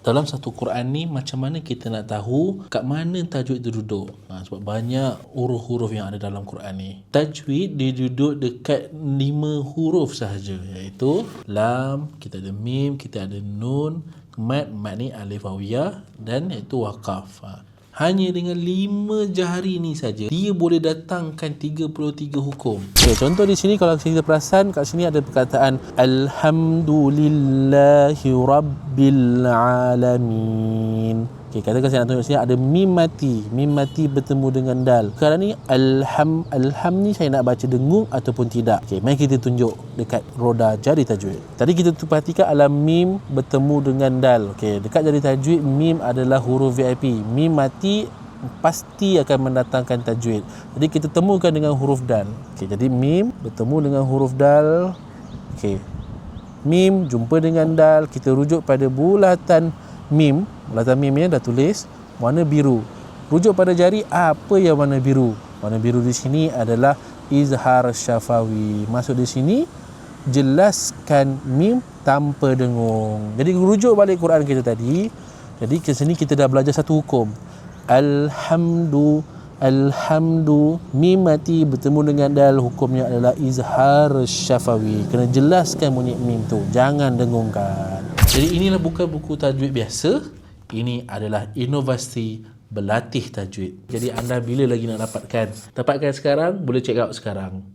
dalam satu Quran ni macam mana kita nak tahu kat mana tajwid itu duduk? Sebab banyak huruf-huruf yang ada dalam Quran ni. Tajwid dia duduk dekat 5 huruf sahaja, iaitu lam, kita ada mim, kita ada nun, mat ni alif wawiyah, dan iaitu waqaf. Hanya dengan 5 jari ni saja dia boleh datangkan 33 hukum. Okay, contoh di sini kalau kita perasan kat sini ada perkataan alhamdulillahi rabbil alamin. Okay, katakan saya nak tunjuk sini ada mim mati bertemu dengan dal. Sekarang ni alham ni saya nak baca dengung ataupun tidak. Okay, mari kita tunjuk dekat roda jari tajwid. Tadi kita perhatikan alam mim bertemu dengan dal. Okay, dekat jari tajwid mim adalah huruf VIP. Mim mati pasti akan mendatangkan tajwid. Jadi kita temukan dengan huruf dal. Okay, jadi mim bertemu dengan huruf dal. Okay, mim jumpa dengan dal, kita rujuk pada bulatan mim ni dah tulis warna biru. Rujuk pada jari, apa yang warna biru? Warna biru di sini adalah izhar syafawi. Masuk di sini jelaskan mim tanpa dengung. Jadi rujuk balik Quran kita tadi. Jadi ke sini kita dah belajar satu hukum. Alhamdu mim mati bertemu dengan dal, hukumnya adalah izhar syafawi. Kena jelaskan bunyi mim tu, jangan dengungkan. Jadi inilah bukan buku tajwid biasa, ini adalah inovasi berlatih tajwid. Jadi anda bila lagi nak dapatkan sekarang, boleh check out sekarang.